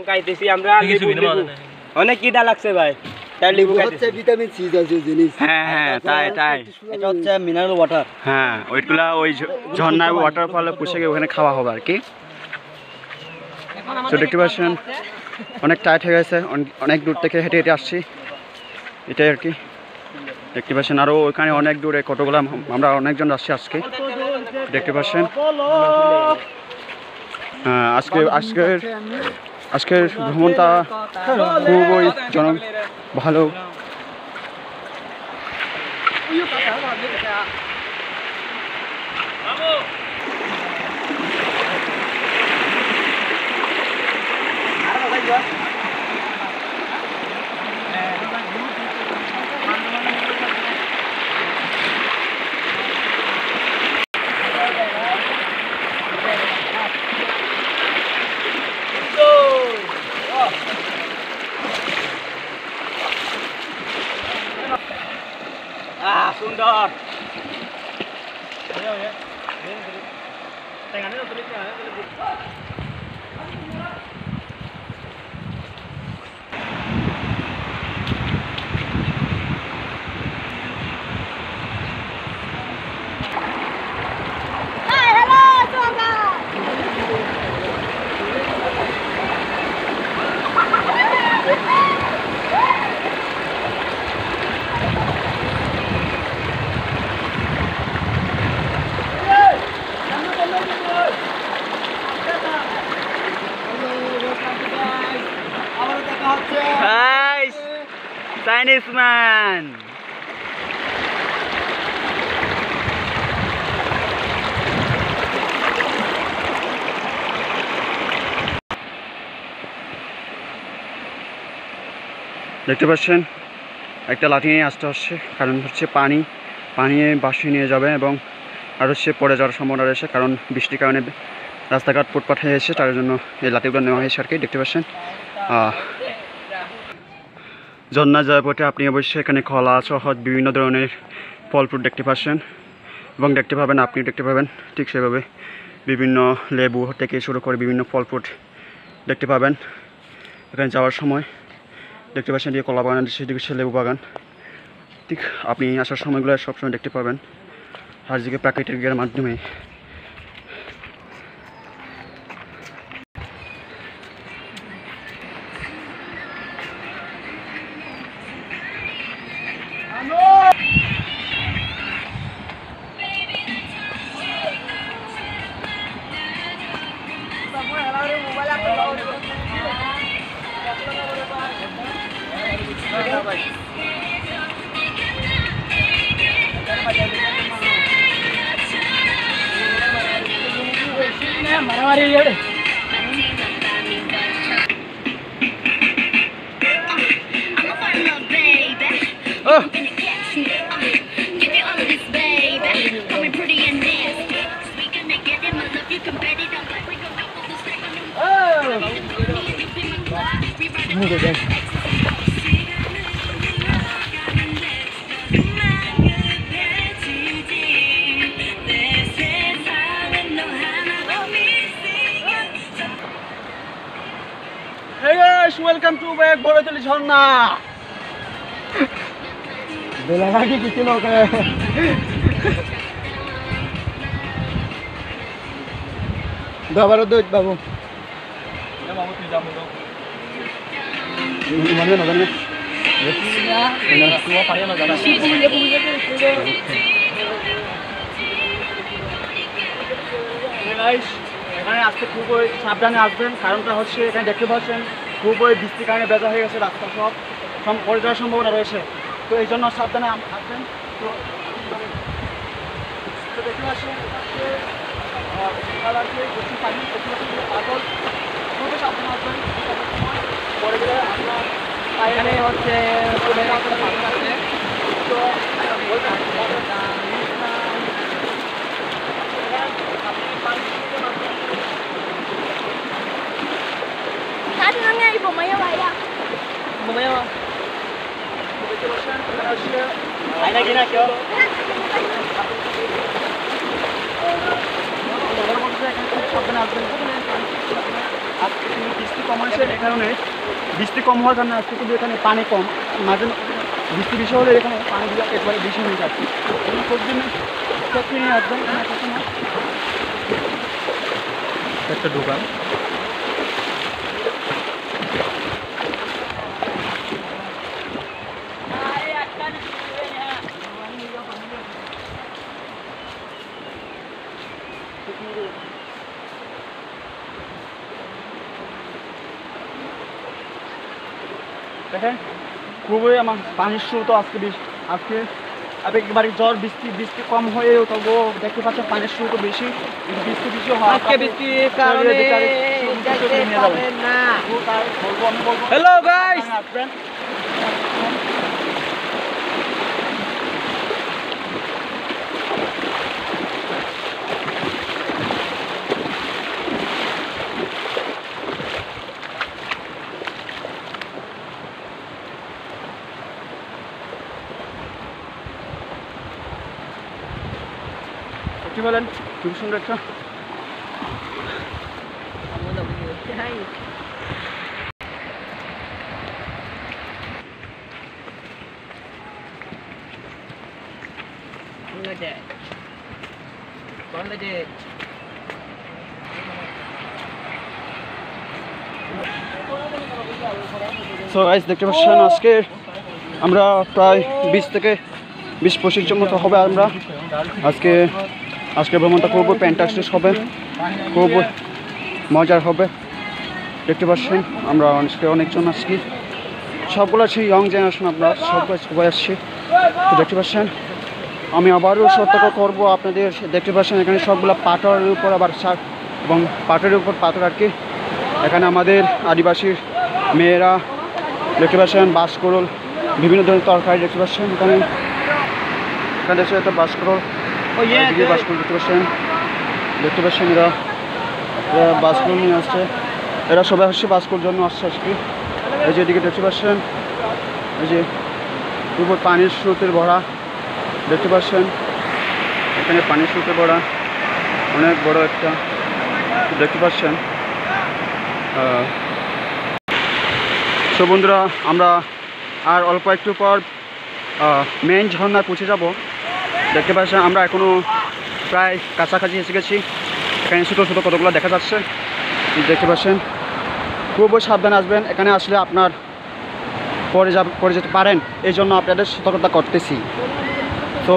খাইতেছি আমরা অনেক কিটা লাগছে ভাই তাই লেবু খাইতেছি ভিটামিন সি জাতীয় জিনিস হ্যাঁ তাই এটা হচ্ছে মিনারেল ওয়াটার হ্যাঁ ওইগুলা ওই ঝর্ণার ওয়াটারফলে পুষে গিয়ে ওখানে খাওয়া হবে আর কি তো দেখতে পাচ্ছেন অনেক টাইট হয়ে গেছে অনেক দূর থেকে হেঁটে হেঁটে আসছি এটাই আর কি দেখতে পাচ্ছেন আরও ওইখানে অনেক দূরে কতগুলো আমরা অনেকজন আসছি আজকে দেখতে পাচ্ছেন আজকের ভ্রমণটা খুবই ভালো সুন্দর Chinese man. দেখতে পাচ্ছেন একটা লাঠি নিয়ে আসতে হচ্ছে কারণ হচ্ছে পানি বাসিয়ে নিয়ে যাবে এবং আর হচ্ছে পড়ে যাওয়ার সম্ভাবনা রয়েছে কারণ বৃষ্টির কারণে রাস্তাঘাট ফুটপাথ হয়ে এসেছে তার জন্য এই লাঠিগুলো নেওয়া হয়েছে আর কি দেখতে পাচ্ছেন ঝর্ণা যাওয়ার পথে আপনি অবশ্যই এখানে কলা সহ বিভিন্ন ধরনের ফল ফ্রুট দেখতে পাচ্ছেন এবং দেখতে পাবেন আপনি দেখতে পাবেন ঠিক সেভাবে বিভিন্ন লেবু থেকে শুরু করে বিভিন্ন ফল ফ্রুট দেখতে পাবেন এখানে যাওয়ার সময় দেখতে পাচ্ছেন দিয়ে কলা বাগান সেদিকে লেবু বাগান ঠিক আপনি আসার সময়গুলো সবসময় দেখতে পাবেন আর দিকে প্রাকৃতিকের মাধ্যমে Welcome to back Boratuli Jharna. Bela lagi gitu loh kayak. Udah baru duit babu. Ya babu tuh jamu dong. Ini mana nagarnya? Ya. Benar tua payah nagara. Guys, এখানে আসতে খুবই সাবধানে আসবেন কারণটা হচ্ছে এখানে দেখতে পাচ্ছেন খুবই বৃষ্টির কারণে বেজা হয়ে গেছে রাস্তা সব পড়ে যাওয়ার সম্ভাবনা রয়েছে তো এই জন্য সাবধানে আসবেন তো দেখতে পাচ্ছেন পাগল খুবই সাবধানে আসবেন পরে গেলে আপনার এখানে হচ্ছে তো Tadi nanya ibu Maya ya. Ibu Maya. Aina gina kyo. Sabar আজকে কিন্তু বৃষ্টি কম হয়েছে, এই কারণে বৃষ্টি কম হওয়ার কারণে আজকে কিন্তু এখানে পানি কম, মাঝে বৃষ্টি বেশি হলে এখানে পানিগুলো একবারে বেশি হয়ে যাচ্ছে। প্রতিদিন চেক নিয়ে আসবেন। একটা দোকান, দেখেন খুবই আমার পানির স্রোত আজকে আজকে একেবারে জ্বর বৃষ্টি কম হয়েও তবুও দেখতে পাচ্ছেন পানির স্রোত বেশি, বৃষ্টি বেশি হয়। হ্যালো গাইস, আসবেন। কি বলেন, খুব সুন্দর একটা সো গাইস দেখতে পাচ্ছেন আজকে আমরা প্রায় 20-25 জন মতো হবে। আমরা আজকে ভ্রমণটা খুব ফ্যান্টাস্টিক হবে, খুব মজার হবে। দেখতে পাচ্ছেন আমরা অনেকজন আসছি, সবগুলো আছি ইয়ং জেনারেশন, আমরা সবাই আসছি। তো দেখতে পাচ্ছেন আমি আবারও সতর্ক করবো আপনাদের, দেখতে পাচ্ছেন এখানে সবগুলো পাথরের উপর আবার এবং পাথরের উপর পাথর আর কি। এখানে আমাদের আদিবাসীর মেয়েরা দেখতে পাচ্ছেন বাসকরল, বিভিন্ন ধরনের তরকারি দেখতে পাচ্ছেন। এখানে এসে একটা বাসকরল, বাসকরল দেখতে পাচ্ছেন এরা বাসকরল নিয়ে আসছে, এরা সবাই আসছে বাসকর জন্য আসছে আজকে। এই যে এদিকে দেখতে পাচ্ছেন, এই যে উপর পানির স্রোতের ভরা দেখতে পাচ্ছেন, এখানে পানির স্রোতে ভরা অনেক বড় একটা দেখতে পাচ্ছেন। সো বন্ধুরা আমরা আর অল্প একটু পর মেইন ঝর্ণায় পৌঁছে যাব। দেখতে পাচ্ছেন আমরা এখনও প্রায় কাছাকাছি এসে গেছি। এখানে ছোটো ছোটো কতগুলো দেখা যাচ্ছে, দেখতে পাচ্ছেন। খুবই সাবধানে আসবেন, এখানে আসলে আপনার পড়ে যেতে পারেন, এই জন্য আপনাদের সতর্কতা করতেছি। তো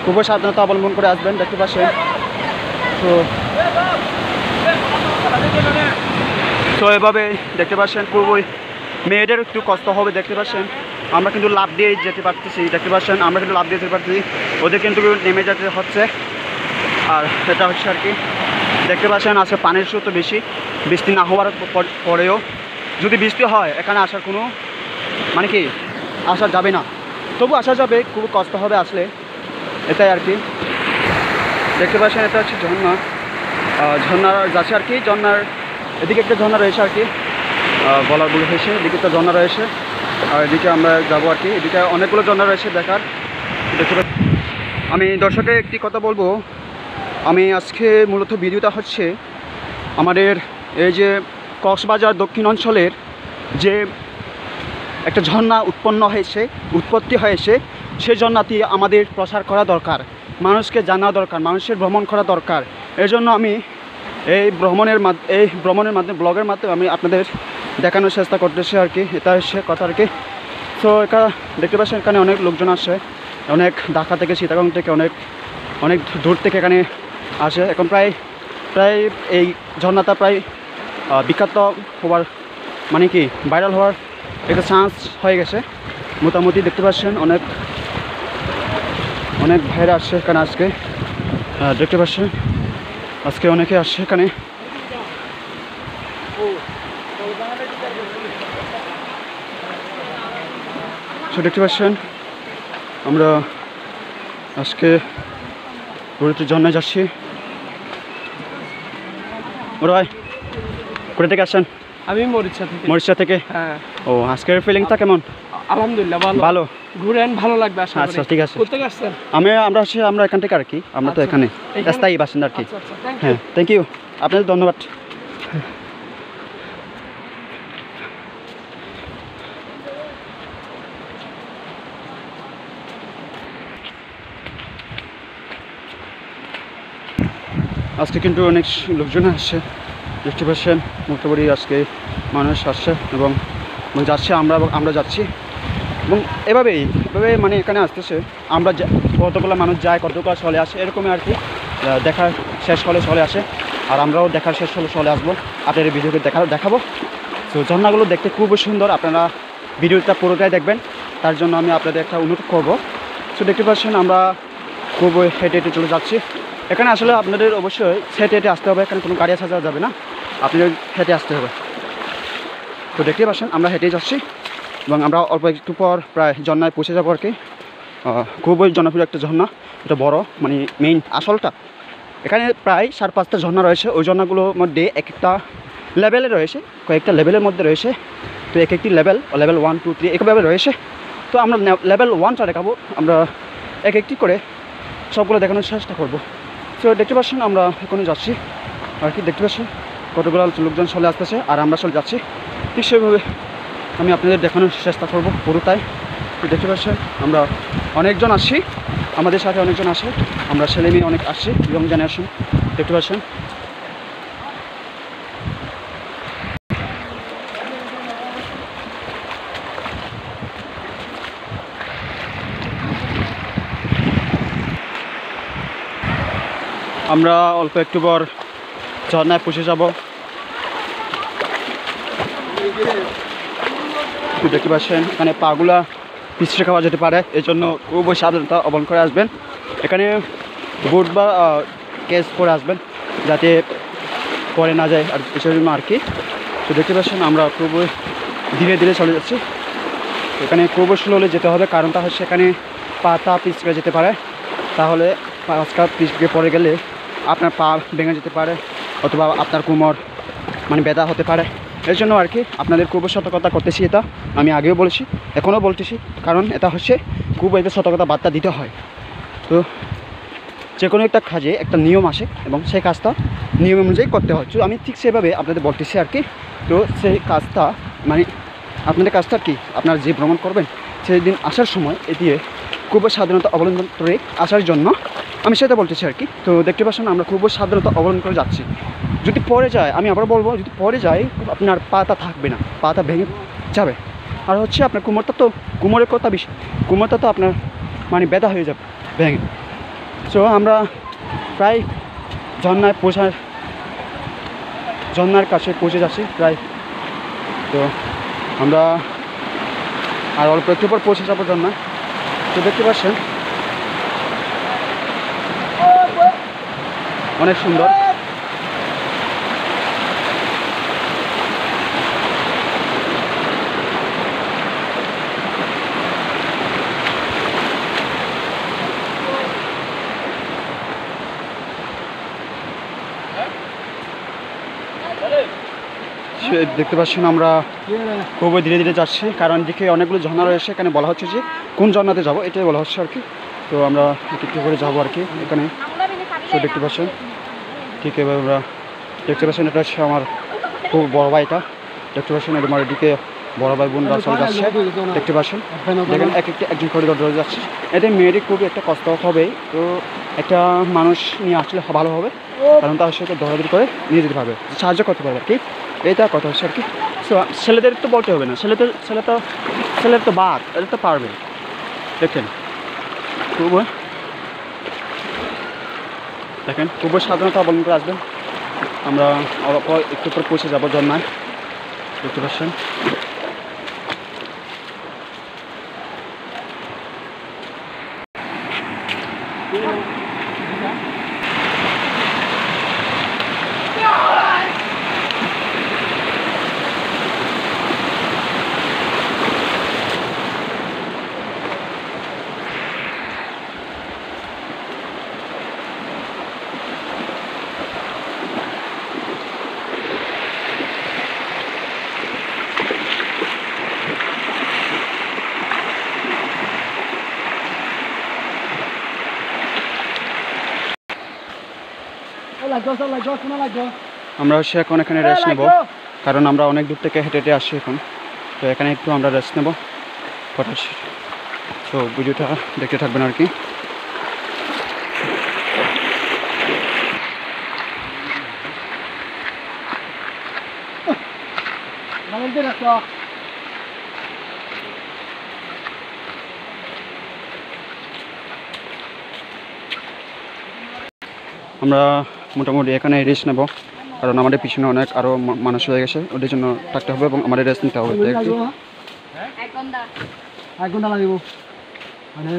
খুবই সাবধানতা অবলম্বন করে আসবেন, দেখতে পাচ্ছেন। তো এভাবে দেখতে পাচ্ছেন খুবই মেয়েদের একটু কষ্ট হবে, দেখতে পাচ্ছেন। আমরা কিন্তু লাভ দিয়ে যেতে পারতেছি, দেখতে পাচ্ছেন আমরা কিন্তু লাভ দিয়ে যেতে পারতেছি, ওদের কিন্তু নেমে যেতে হচ্ছে। আর এটা হচ্ছে আর কি দেখতে পাচ্ছেন আজকে পানির স্রোত বেশি, বৃষ্টি না হওয়ার পরেও যদি বৃষ্টি হয় এখানে আসার কোনো মানে কি আসা যাবে না, তবু আসা যাবে, খুব কষ্ট হবে আসলে, এটাই আর কি। দেখতে পাচ্ছেন এটা হচ্ছে ঝর্ণার যাচ্ছে আর কি, ঝর্ণার এদিকে একটা ঝর্ণা রয়েছে আর কি, বলার বলে হয়েছে, এদিকে একটা ঝর্ণা রয়েছে, আর এদিকে আমরা যাবো আর কি। এদিকে অনেকগুলো ঝর্ণা রয়েছে দেখার। দেখতে পাচ্ছি আমি দর্শকে একটি কথা বলবো, আমি আজকে মূলত ভিডিওটা হচ্ছে আমাদের এই যে কক্সবাজার দক্ষিণ অঞ্চলের যে একটা ঝর্ণা উৎপত্তি হয়েছে, সেই ঝর্ণাটি আমাদের প্রচার করা দরকার, মানুষকে জানা দরকার, মানুষের ভ্রমণ করা দরকার। এই জন্য আমি এই ভ্রমণের মাধ্যমে ব্লগের মাধ্যমে আমি আপনাদের দেখানোর চেষ্টা করতেছি আর কি, এটা হচ্ছে কথা আর কি। তো এখানে দেখতে পাচ্ছেন এখানে অনেক লোকজন আসে, অনেক ঢাকা থেকে চিটাগং থেকে অনেক দূর থেকে এখানে আসে। এখন প্রায় এই ঝর্ণাটা প্রায় বিখ্যাত হওয়ার মানে কি ভাইরাল হওয়ার একটা চান্স হয়ে গেছে মোটামুটি। দেখতে পাচ্ছেন অনেক ভাইরা আসছে এখানে আজকে, দেখতে পাচ্ছেন আজকে অনেকে আসছে এখানে। দেখতে পাচ্ছেন আমরা আজকে ঘুরতে ঝর্ণায় যাচ্ছি। ভাই কোথা থেকে আসছেন? আমি মরিচা থেকে। হ্যাঁ। ও আজকের ফিলিংটা কেমন? আলহামদুলিল্লাহ ভালো। ঘুরেন, ভালো লাগবে আশা করি। আচ্ছা ঠিক আছে। কোথা থেকে আসছেন? আমরা এখান থেকে আর কি, আমরা তো এখানে স্থায়ী বাসিন্দা আর কি। হ্যাঁ থ্যাংক ইউ, আপনাদের ধন্যবাদ। আজকে কিন্তু অনেক লোকজন আসছে, দেখতে পাচ্ছেন মোটামুটি আজকে মানুষ আসছে এবং যাচ্ছে, আমরা যাচ্ছি এবং এভাবে মানে এখানে আসতেছে। আমরা কতগুলো মানুষ যায়, কতগুলো চলে আসে, এরকমই আর কি। দেখার শেষ হলে চলে আসে, আর আমরাও দেখার শেষ হলে চলে আসবো, আপনাদের ভিডিওকে দেখাবো। তো ঝর্ণাগুলো দেখতে খুবই সুন্দর, আপনারা ভিডিওটা পুরোটাই দেখবেন, তার জন্য আমি আপনাদের একটা অনুরোধ করবো। তো দেখতে পাচ্ছেন আমরা খুব হেঁটে হেঁটে চলে যাচ্ছি। এখানে আসলে আপনাদের অবশ্যই হেঁটে হেঁটে আসতে হবে, এখানে কোনো গাড়ি আসা যাওয়া যাবে না, আপনাদের হেঁটে আসতে হবে। তো দেখতে পাচ্ছেন আমরা হেঁটেই যাচ্ছি এবং আমরা অল্প একটু পর প্রায় ঝর্ণায় পৌঁছে যাবো আর কি। খুবই জনপ্রিয় একটা ঝর্ণা, এটা বড়, মানে মেইন আসলটা। এখানে প্রায় 4-5টা ঝর্ণা রয়েছে, ওই ঝর্ণাগুলোর মধ্যে এক একটা লেভেলে রয়েছে, কয়েকটা লেভেলের মধ্যে রয়েছে। তো এক একটি লেভেল 1, 2, 3 একভাবে রয়েছে। তো আমরা লেভেল 1টা দেখাবো, আমরা এক একটি করে সবগুলো দেখানোর চেষ্টা করবো। তো দেখতে পাচ্ছেন আমরা এখনই যাচ্ছি আর কি, দেখতে পাচ্ছেন কতগুলো লোকজন চলে আসতেছে আর আমরা চলে যাচ্ছি। ঠিক সেভাবে আমি আপনাদের দেখানোর চেষ্টা করবো পুরোটাই। তো দেখতে পাচ্ছেন আমরা অনেকজন আসছি, আমাদের সাথে অনেকজন আসে, আমরা ছেলে মেয়ে অনেক আসছি, ইয়ং জেনারেশন। দেখতে পাচ্ছেন আমরা অল্প একটু পর ঝর্ণায় পৌঁছে যাব। দেখতে পাচ্ছেন এখানে পাগুলা পিছিয়ে খাওয়া যেতে পারে, এই জন্য খুবই সাবধানতা অবলম্বন করে আসবেন। এখানে বুট বা কেস পরে আসবেন যাতে পরে না যায় আর জন্য আর কি। তো দেখতে পাচ্ছেন আমরা খুবই ধীরে ধীরে চলে যাচ্ছি। এখানে খুবই স্লোলি যেতে হবে, কারণটা হচ্ছে এখানে পাতা পিছকে যেতে পারে, তাহলে পাঁচটা পিছকে পড়ে গেলে আপনার পা ভেঙে যেতে পারে অথবা আপনার কোমর মানে ব্যথা হতে পারে। এর জন্য আর কি আপনাদের খুব সতর্কতা করতেছি, এটা আমি আগেও বলেছি এখনও বলতেছি, কারণ এটা হচ্ছে খুব একটা সতর্কতা বার্তা দিতে হয়। তো যে কোনো একটা কাজে একটা নিয়ম আসে এবং সেই কাজটা নিয়ম অনুযায়ী করতে হয়। তো আমি ঠিক সেভাবে আপনাদের বলতেছি আর কি। তো সেই কাজটা মানে আপনাদের কাজটা কি, আপনারা যে ভ্রমণ করবেন সেই দিন আসার সময় এ দিয়ে খুবই সাবধানতা অবলম্বন করে আসার জন্য আমি সেটা বলতেছি আর কি। তো দেখতে পাচ্ছেন আমরা খুবই সাবধানতা অবলম্বন করে যাচ্ছি। যদি পড়ে যায়, আমি আবার বলবো, যদি পড়ে যায় আপনার পাটা থাকবে না, পাটা ভেঙে যাবে। আর হচ্ছে আপনার কোমরের কথা বেশি, কোমরটা তো আপনার মানে ব্যথা হয়ে যাবে ভেঙে। সো আমরা প্রায় ঝর্ণার কাছে পৌঁছে যাচ্ছি প্রায়। তো আমরা আর অল্প একটু পর পৌঁছে যাবো ঝর্ণা। তো দেখতে পাচ্ছেন অনেক সুন্দর। দেখতে পাচ্ছেন আমরা খুবই ধীরে ধীরে যাচ্ছি, কারণ দিকে অনেকগুলো ঝর্ণা রয়েছে। এখানে বলা হচ্ছে যে কোন ঝর্ণাতে যাবো এটাই বলা হচ্ছে আর কি। তো আমরা একটু করে যাবো আর কি এখানে। তো দেখতে পাচ্ছেন ঠিক এবার আমরা দেখতে পাচ্ছেন এটা হচ্ছে আমার খুব বড় ভাইটা, দেখতে পাচ্ছেন আমার এদিকে বড় ভাই বোনরা চলে যাচ্ছে, দেখতে পাচ্ছেন দেখেন একজন করে ধরে যাচ্ছে। এটা মেয়েরই খুবই একটা কষ্ট হবে। তো একটা মানুষ নিয়ে আসলে ভালো হবে, কারণ তার সাথে দৌড়াদৌড়ি করে নিয়ে যেতে পারবে, সাহায্য করতে পারবে আর কি, এইটা কথা হচ্ছে আর কি। সো ছেলেদের তো বলতে হবে না, ছেলের তো বাদ, এটা তো পারবে। দেখেন খুবই সাবধানতা অবলম্বন করে আসবেন। আমরা একটু করে পৌঁছে যাবো ঝর্ণায়, দেখতে পাচ্ছেন। আমরা হচ্ছে এখন এখানে রেস্ট নেব, কারণ আমরা অনেক দূর থেকে হেঁটে হেঁটে আসছি এখন। তো এখানে একটু আমরা রেস্ট নেব কথা। তো ভিডিওটা দেখতে থাকবেন আর কি। আমরা মোটামুটি এখানে রেস্ট নেব, কারণ আমাদের পিছনে অনেক আরও মানুষ হয়ে গেছে, ওদের জন্য থাকতে হবে এবং আমাদের রেস্ট নিতে হবে। এক ঘন্টা লাগিব মানে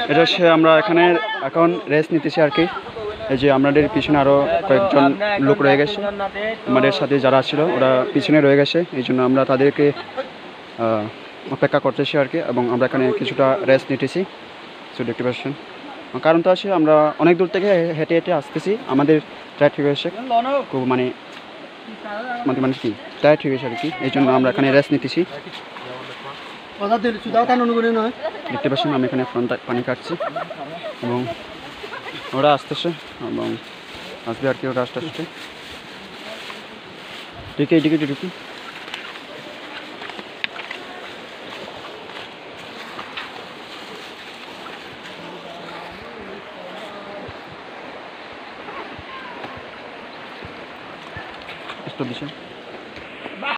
এটা হচ্ছে আমরা এখানে এখন রেস্ট নিতেছি আর কি। এই যে আমাদের পিছনে আরও কয়েকজন লোক রয়ে গেছে, আমাদের সাথে যারা ছিল ওরা পিছনে রয়ে গেছে, এই জন্য আমরা তাদেরকে অপেক্ষা করতেছি আর কি। এবং আমরা এখানে কিছুটা রেস্ট নিতেছি, সো দেখতে পাচ্ছেন। কারণ তো আছে আমরা অনেক দূর থেকে হেঁটে হেঁটে আসতেছি, আমাদের টায়ার্ড হয়ে গেছে খুব, মানে মানে কি টায়ার্ড হয়ে গেছে আর কি, এই জন্য আমরা এখানে রেস্ট নিতেছি। দেখতে পাচ্ছেন আমি এখানে পানি কাটছি এবং ওরা আসতেছে এবং আসবে আর কি, ওরা আস্তে আস্তে ঢুকে এদিকে ঢুকি। দিচ্ছে